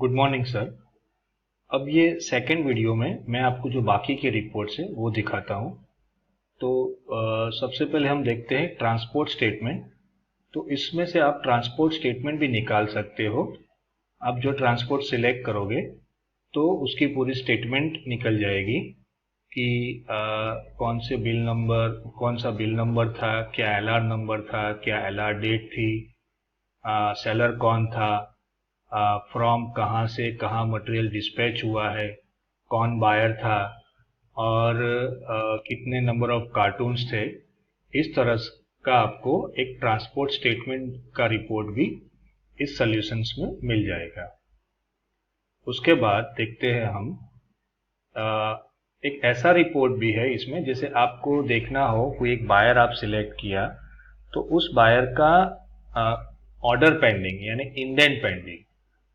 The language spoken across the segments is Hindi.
Good morning sir. अब ये सेकंड वीडियो में मैं आपको जो बाकी के रिपोर्ट्स हैं वो दिखाता हूँ। तो सबसे पहले हम देखते हैं ट्रांसपोर्ट स्टेटमेंट। तो इसमें से आप ट्रांसपोर्ट स्टेटमेंट भी निकाल सकते हो। आप जो ट्रांसपोर्ट सिलेक्ट करोगे तो उसकी पूरी स्टेटमेंट निकल जाएगी कि कौन सा बिल नंबर था, क्या एलआर नंबर था, क्या एलआर डेट थी, सेलर कौन था, फ्रॉम कहाँ से कहाँ मटेरियल डिस्पैच हुआ है, कौन बायर था, और कितने नंबर ऑफ कार्टून्स थे। इस तरह का आपको एक ट्रांसपोर्ट स्टेटमेंट का रिपोर्ट भी इस सॉल्यूशंस में मिल जाएगा। उसके बाद देखते हैं हम एक ऐसा रिपोर्ट भी है इसमें, जैसे आपको देखना हो कोई एक बायर आप सिलेक्ट किया तो उस बायर का ऑर्डर पेंडिंग यानी इंडेंट पेंडिंग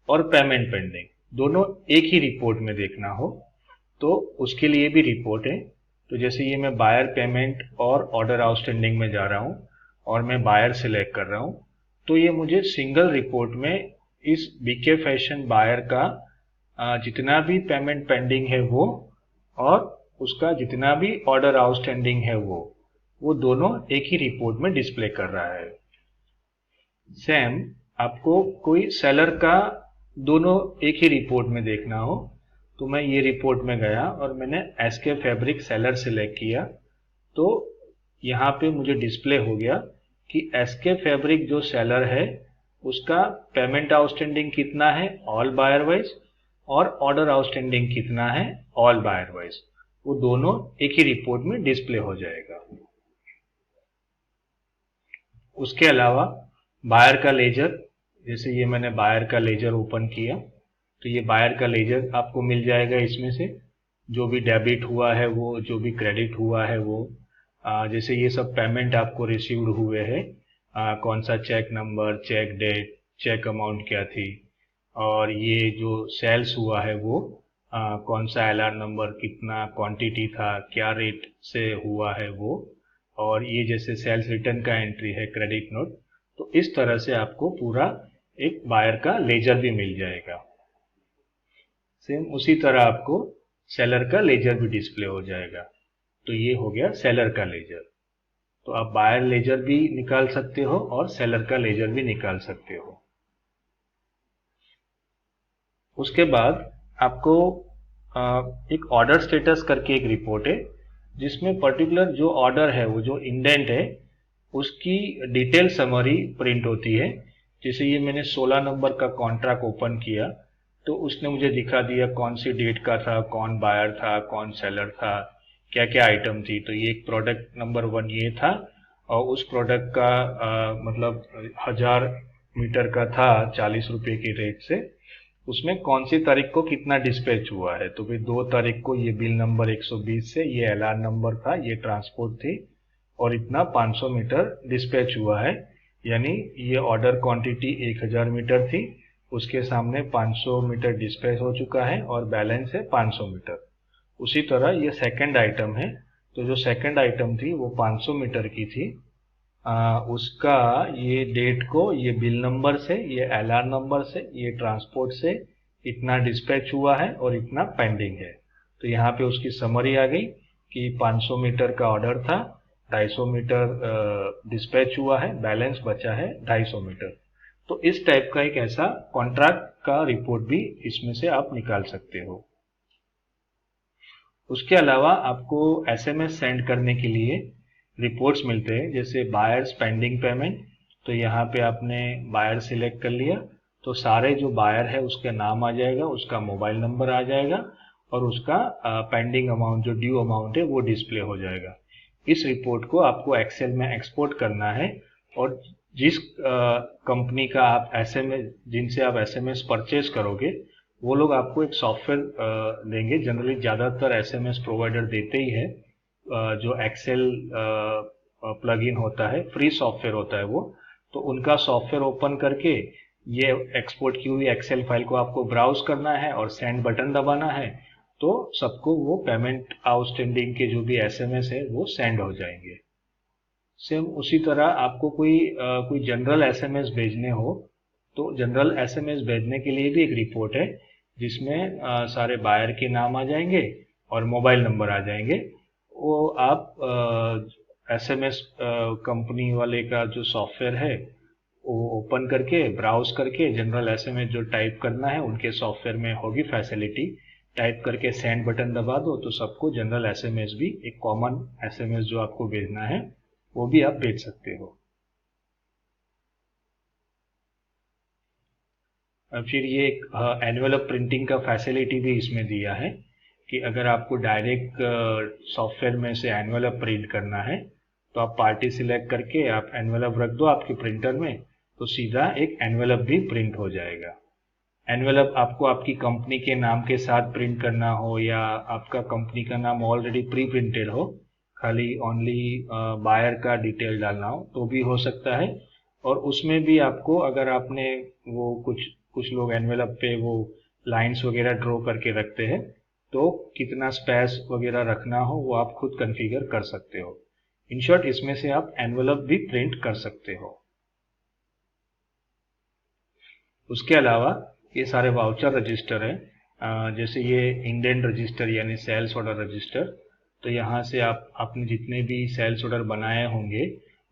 और पेमेंट पेंडिंग दोनों एक ही रिपोर्ट में देखना हो तो उसके लिए भी रिपोर्ट है। तो जैसे ये मैं बायर पेमेंट और ऑर्डर आउटस्टैंडिंग में जा रहा हूँ और मैं बायर सिलेक्ट कर रहा हूँ, तो ये मुझे सिंगल रिपोर्ट में इस बीके फैशन बायर का जितना भी पेमेंट पेंडिंग है वो और उसका जितना भी ऑर्डर आउटस्टैंडिंग है वो दोनों एक ही रिपोर्ट में डिस्प्ले कर रहा है। सेम आपको कोई सेलर का दोनों एक ही रिपोर्ट में देखना हो तो मैं ये रिपोर्ट में गया और मैंने एसके फैब्रिक सेलर सिलेक्ट किया, तो यहाँ पे मुझे डिस्प्ले हो गया कि एसके फैब्रिक जो सेलर है उसका पेमेंट आउटस्टैंडिंग कितना है ऑल बायर वाइज और ऑर्डर आउटस्टैंडिंग कितना है ऑल बायर वाइज, वो दोनों एक ही रिपोर्ट में डिस्प्ले हो जाएगा। उसके अलावा बायर का लेजर, जैसे ये मैंने बायर का लेजर ओपन किया तो ये बायर का लेजर आपको मिल जाएगा। इसमें से जो भी डेबिट हुआ है वो, जो भी क्रेडिट हुआ है वो, जैसे ये सब पेमेंट आपको रिसीव्ड हुए हैं, कौन सा cheque number, cheque date, cheque amount क्या थी, और ये जो सेल्स हुआ है वो कौन सा एलआर नंबर, कितना क्वांटिटी था, क्या रेट से हुआ है वो, और ये जैसे सेल्स रिटर्न का एंट्री है क्रेडिट नोट। तो इस तरह से आपको पूरा एक बायर का लेजर भी मिल जाएगा। सेम उसी तरह आपको सेलर का लेजर भी डिस्प्ले हो जाएगा। तो ये हो गया सेलर का लेजर। तो आप बायर लेजर भी निकाल सकते हो और सेलर का लेजर भी निकाल सकते हो। उसके बाद आपको एक ऑर्डर स्टेटस करके एक रिपोर्ट है जिसमें पर्टिकुलर जो ऑर्डर है, वो जो इंडेंट है उसकी डिटेल समरी प्रिंट होती है। जैसे ये मैंने 16 नंबर का कॉन्ट्रैक्ट ओपन किया तो उसने मुझे दिखा दिया कौन सी डेट का था, कौन बायर था, कौन सेलर था, क्या क्या आइटम थी। तो ये एक प्रोडक्ट नंबर 1 ये था और उस प्रोडक्ट का मतलब 1000 मीटर का था 40 रुपये की रेट से। उसमें कौन सी तारीख को कितना डिस्पैच हुआ है, तो भाई 2 तारीख को ये बिल नंबर 120 से ये एलआर नंबर था, ये ट्रांसपोर्ट थी और इतना 500 मीटर डिस्पैच हुआ है। यानी ये ऑर्डर क्वांटिटी 1000 मीटर थी, उसके सामने 500 मीटर डिस्पैच हो चुका है और बैलेंस है 500 मीटर। उसी तरह ये सेकंड आइटम है, तो जो सेकंड आइटम थी वो 500 मीटर की थी। उसका ये डेट को ये बिल नंबर से, ये एलआर नंबर से, ये ट्रांसपोर्ट से इतना डिस्पैच हुआ है और इतना पेंडिंग है। तो यहाँ पे उसकी समरी आ गई कि 500 मीटर का ऑर्डर था, 250 मीटर डिस्पैच हुआ है, बैलेंस बचा है 250 मीटर। तो इस टाइप का एक ऐसा कॉन्ट्रैक्ट का रिपोर्ट भी इसमें से आप निकाल सकते हो। उसके अलावा आपको एसएमएस सेंड करने के लिए रिपोर्ट्स मिलते हैं, जैसे बायर्स पेंडिंग पेमेंट। तो यहाँ पे आपने बायर सिलेक्ट कर लिया तो सारे जो बायर है उसका नाम आ जाएगा, उसका मोबाइल नंबर आ जाएगा और उसका पेंडिंग अमाउंट, जो ड्यू अमाउंट है वो डिस्प्ले हो जाएगा। इस रिपोर्ट को आपको एक्सेल में एक्सपोर्ट करना है और जिस कंपनी का आप एसएमएस, जिनसे आप एसएमएस परचेज करोगे वो लोग आपको एक सॉफ्टवेयर देंगे। जनरली ज़्यादातर एसएमएस प्रोवाइडर देते ही है जो एक्सेल प्लगइन होता है, फ्री सॉफ्टवेयर होता है वो। तो उनका सॉफ्टवेयर ओपन करके ये एक्सपोर्ट की हुई एक्सेल फाइल को आपको ब्राउज करना है और सेंड बटन दबाना है, तो सबको वो पेमेंट आउटस्टैंडिंग के जो भी एसएमएस है वो सेंड हो जाएंगे। सेम उसी तरह आपको कोई जनरल एसएमएस भेजने हो तो जनरल एसएमएस भेजने के लिए भी एक रिपोर्ट है जिसमें सारे बायर के नाम आ जाएंगे और मोबाइल नंबर आ जाएंगे। वो आप एसएमएस कंपनी वाले का जो सॉफ्टवेयर है वो ओपन करके ब्राउज करके जनरल एसएमएस जो टाइप करना है उनके सॉफ्टवेयर में होगी फैसिलिटी, टाइप करके सेंड बटन दबा दो तो सबको जनरल एसएमएस भी, एक कॉमन एसएमएस जो आपको भेजना है वो भी आप भेज सकते हो। फिर ये एक एनवेलप प्रिंटिंग का फैसिलिटी भी इसमें दिया है कि अगर आपको डायरेक्ट सॉफ्टवेयर में से एनवेलप प्रिंट करना है तो आप पार्टी सिलेक्ट करके आप एनवेलप रख दो आपके प्रिंटर में, तो सीधा एक एनवेलप भी प्रिंट हो जाएगा। एनवेलप आपको आपकी कंपनी के नाम के साथ प्रिंट करना हो या आपका कंपनी का नाम ऑलरेडी प्री प्रिंटेड हो, खाली ओनली बायर का डिटेल डालना हो तो भी हो सकता है। और उसमें भी आपको अगर आपने वो कुछ लोग एनवेलप पे वो लाइंस वगैरह ड्रॉ करके रखते हैं तो कितना स्पेस वगैरह रखना हो वो आप खुद कॉन्फ़िगर कर सकते हो। इन शॉर्ट इसमें से आप एनवेलप भी प्रिंट कर सकते हो। उसके अलावा ये सारे वाउचर रजिस्टर हैं, जैसे ये इंडेंट रजिस्टर यानी सेल्स ऑर्डर रजिस्टर, तो यहाँ से आप अपने जितने भी सेल्स ऑर्डर बनाए होंगे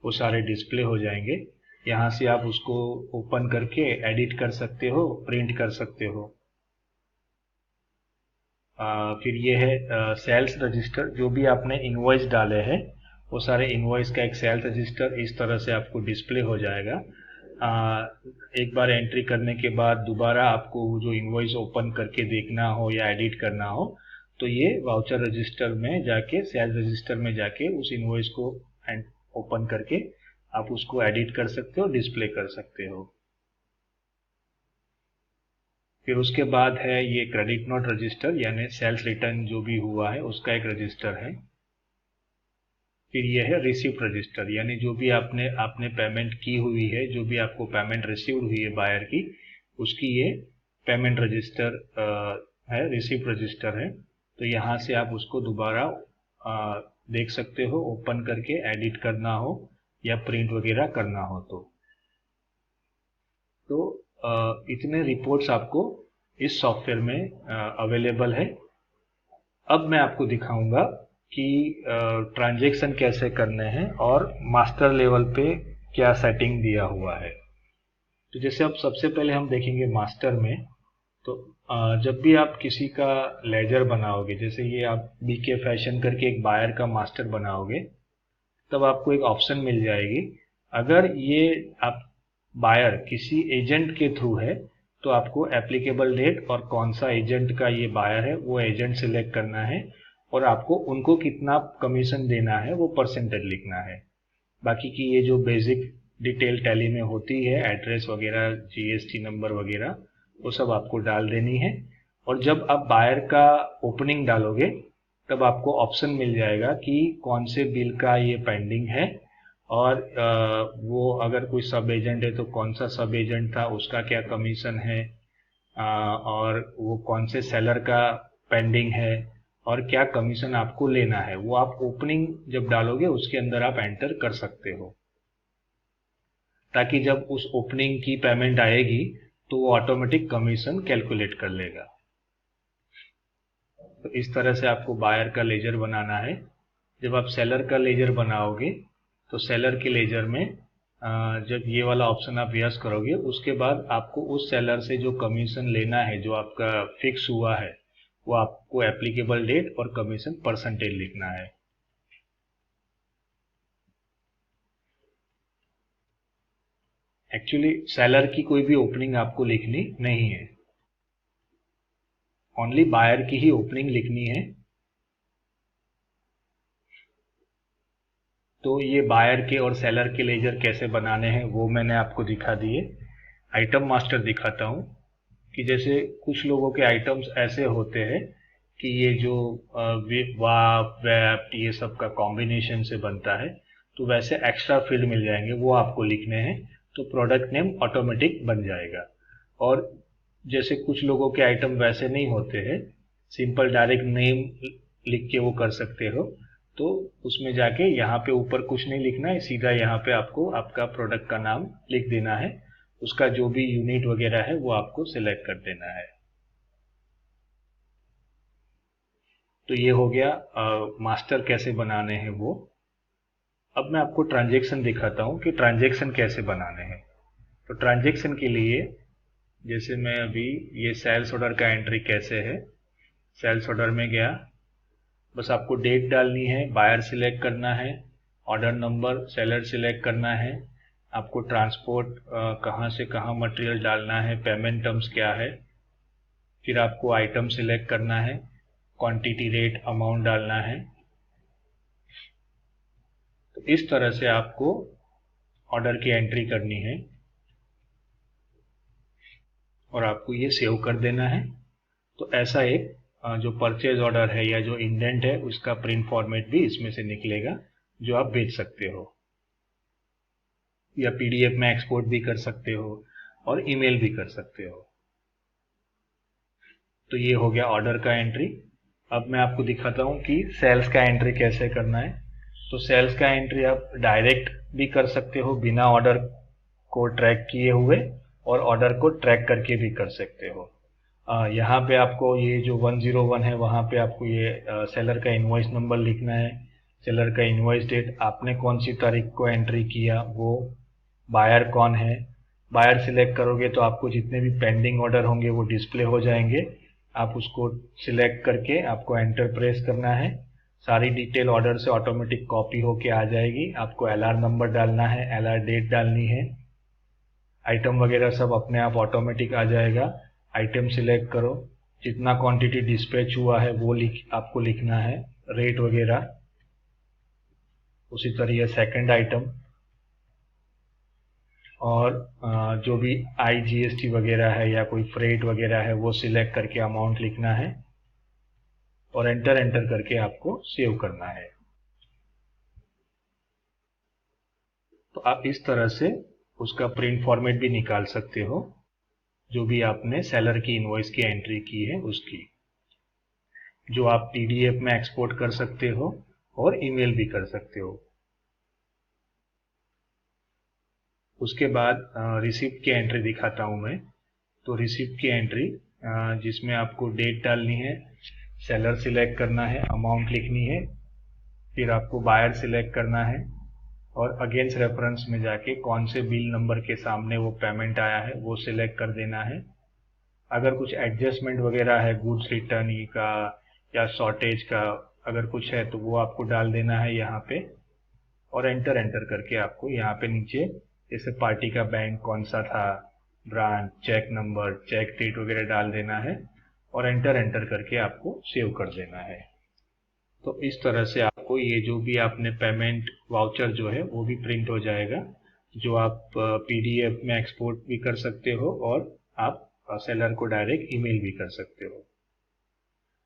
वो सारे डिस्प्ले हो जाएंगे। यहाँ से आप उसको ओपन करके एडिट कर सकते हो, प्रिंट कर सकते हो। फिर ये है सेल्स रजिस्टर, जो भी आपने इनवॉइस डाले हैं वो सारे इनवॉइस का एक सेल्स रजिस्टर इस तरह से आपको डिस्प्ले हो जाएगा। एक बार एंट्री करने के बाद दोबारा आपको जो इनवॉइस ओपन करके देखना हो या एडिट करना हो तो ये वाउचर रजिस्टर में जाके, सेल्स रजिस्टर में जाके उस इनवॉइस को ओपन करके आप उसको एडिट कर सकते हो, डिस्प्ले कर सकते हो। फिर उसके बाद है ये क्रेडिट नोट रजिस्टर यानी सेल्स रिटर्न जो भी हुआ है उसका एक रजिस्टर है। फिर ये है रिसिप्ट रजिस्टर यानी जो भी आपने पेमेंट की हुई है, जो भी आपको पेमेंट रिसीव हुई है बायर की, उसकी ये पेमेंट रजिस्टर है, रिसिप्ट रजिस्टर है। तो यहाँ से आप उसको दोबारा देख सकते हो, ओपन करके एडिट करना हो या प्रिंट वगैरह करना हो तो इतने रिपोर्ट्स आपको इस सॉफ्टवेयर में अवेलेबल है। अब मैं आपको दिखाऊंगा कि ट्रांजैक्शन कैसे करने हैं और मास्टर लेवल पे क्या सेटिंग दिया हुआ है। तो जैसे अब सबसे पहले हम देखेंगे मास्टर में, तो जब भी आप किसी का लेजर बनाओगे, जैसे ये आप बीके फैशन करके एक बायर का मास्टर बनाओगे, तब आपको एक ऑप्शन मिल जाएगी। अगर ये आप बायर किसी एजेंट के थ्रू है तो आपको एप्लीकेबल डेट और कौन सा एजेंट का ये बायर है वो एजेंट सिलेक्ट करना है और आपको उनको कितना कमीशन देना है वो परसेंटेज लिखना है। बाकी की ये जो बेसिक डिटेल टैली में होती है, एड्रेस वगैरह, जीएसटी नंबर वगैरह, वो सब आपको डाल देनी है। और जब आप बायर का ओपनिंग डालोगे तब आपको ऑप्शन मिल जाएगा कि कौन से बिल का ये पेंडिंग है और वो अगर कोई सब एजेंट है तो कौन सा सब एजेंट था, उसका क्या कमीशन है, और वो कौन से सेलर का पेंडिंग है और क्या कमीशन आपको लेना है, वो आप ओपनिंग जब डालोगे उसके अंदर आप एंटर कर सकते हो, ताकि जब उस ओपनिंग की पेमेंट आएगी तो वो ऑटोमेटिक कमीशन कैलकुलेट कर लेगा। तो इस तरह से आपको बायर का लेजर बनाना है। जब आप सेलर का लेजर बनाओगे तो सेलर के लेजर में जब ये वाला ऑप्शन आप यस करोगे उसके बाद आपको उस सेलर से जो कमीशन लेना है, जो आपका फिक्स हुआ है, वो आपको एप्लीकेबल डेट और कमीशन परसेंटेज लिखना है। एक्चुअली सेलर की कोई भी ओपनिंग आपको लिखनी नहीं है, ओनली बायर की ही ओपनिंग लिखनी है। तो ये बायर के और सेलर के लेजर कैसे बनाने हैं वो मैंने आपको दिखा दिए। आइटम मास्टर दिखाता हूँ कि जैसे कुछ लोगों के आइटम्स ऐसे होते हैं कि ये जो वाप वैप ये सब का कॉम्बिनेशन से बनता है, तो वैसे एक्स्ट्रा फील्ड मिल जाएंगे, वो आपको लिखने हैं, तो प्रोडक्ट नेम ऑटोमेटिक बन जाएगा। और जैसे कुछ लोगों के आइटम वैसे नहीं होते हैं, सिंपल डायरेक्ट नेम लिख के वो कर सकते हो, तो उसमें जाके यहाँ पे ऊपर कुछ नहीं लिखना है, सीधा यहाँ पे आपको आपका प्रोडक्ट का नाम लिख देना है। उसका जो भी यूनिट वगैरह है वो आपको सिलेक्ट कर देना है। तो ये हो गया मास्टर कैसे बनाने हैं वो। अब मैं आपको ट्रांजैक्शन दिखाता हूँ कि ट्रांजैक्शन कैसे बनाने हैं। तो ट्रांजैक्शन के लिए जैसे मैं अभी ये सेल्स ऑर्डर का एंट्री कैसे है, सेल्स ऑर्डर में गया, बस आपको डेट डालनी है, बायर सिलेक्ट करना है, ऑर्डर नंबर सेलर सिलेक्ट करना है, आपको ट्रांसपोर्ट कहाँ से कहाँ मटेरियल डालना है, पेमेंट टर्म्स क्या है, फिर आपको आइटम सिलेक्ट करना है, क्वांटिटी रेट अमाउंट डालना है। तो इस तरह से आपको ऑर्डर की एंट्री करनी है और आपको ये सेव कर देना है। तो ऐसा एक जो परचेज ऑर्डर है या जो इंडेंट है उसका प्रिंट फॉर्मेट भी इसमें से निकलेगा, जो आप भेज सकते हो या पीडीएफ में एक्सपोर्ट भी कर सकते हो और ईमेल भी कर सकते हो। तो ये हो गया ऑर्डर का एंट्री। अब मैं आपको दिखाता हूँ कि सेल्स का एंट्री कैसे करना है। तो सेल्स का एंट्री आप डायरेक्ट भी कर सकते हो बिना ऑर्डर को ट्रैक किए हुए, और ऑर्डर को ट्रैक करके भी कर सकते हो। यहाँ पे आपको ये जो 101 है वहाँ पे आपको ये सेलर का इनवॉइस नंबर लिखना है, सेलर का इनवॉइस डेट, आपने कौन सी तारीख को एंट्री किया वो, बायर कौन है। बायर सिलेक्ट करोगे तो आपको जितने भी पेंडिंग ऑर्डर होंगे वो डिस्प्ले हो जाएंगे। आप उसको सिलेक्ट करके आपको एंटर प्रेस करना है, सारी डिटेल ऑर्डर से ऑटोमेटिक कॉपी होके आ जाएगी। आपको एलआर नंबर डालना है, एलआर डेट डालनी है, आइटम वगैरह सब अपने आप ऑटोमेटिक आ जाएगा। आइटम सिलेक्ट करो, जितना क्वांटिटी डिस्पैच हुआ है वो आपको लिखना है, रेट वगैरह। उसी तरह सेकंड आइटम, और जो भी आईजीएसटी वगैरह है या कोई फ्रेट वगैरह है वो सिलेक्ट करके अमाउंट लिखना है और एंटर एंटर करके आपको सेव करना है। तो आप इस तरह से उसका प्रिंट फॉर्मेट भी निकाल सकते हो, जो भी आपने सेलर की इनवॉइस की एंट्री की है उसकी, जो आप पीडीएफ में एक्सपोर्ट कर सकते हो और ईमेल भी कर सकते हो। उसके बाद रिसिप्ट की एंट्री दिखाता हूं मैं। तो रिसिप्ट की एंट्री जिसमें आपको डेट डालनी है, सेलर सिलेक्ट करना है, अमाउंट लिखनी है, फिर आपको बायर सिलेक्ट करना है और अगेंस्ट रेफरेंस में जाके कौन से बिल नंबर के सामने वो पेमेंट आया है वो सिलेक्ट कर देना है। अगर कुछ एडजस्टमेंट वगैरह है गुड्स रिटर्न का या शॉर्टेज का अगर कुछ है तो वो आपको डाल देना है यहाँ पे, और एंटर एंटर करके आपको यहाँ पे नीचे जैसे पार्टी का बैंक कौन सा था, branch, cheque number, cheque date वगैरह डाल देना है और एंटर एंटर करके आपको सेव कर देना है। तो इस तरह से आपको ये जो भी आपने पेमेंट वाउचर जो है वो भी प्रिंट हो जाएगा, जो आप पीडीएफ में एक्सपोर्ट भी कर सकते हो और आप सेलर को डायरेक्ट ईमेल भी कर सकते हो।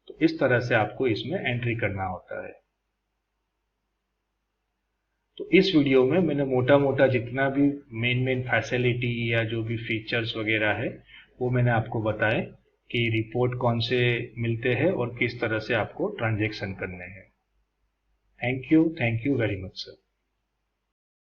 तो इस तरह से आपको इसमें एंट्री करना होता है। तो इस वीडियो में मैंने मोटा मोटा जितना भी मेन फैसिलिटी या जो भी फीचर्स वगैरह है वो मैंने आपको बताए कि रिपोर्ट कौन से मिलते हैं और किस तरह से आपको ट्रांजैक्शन करने हैं। Thank you very much sir.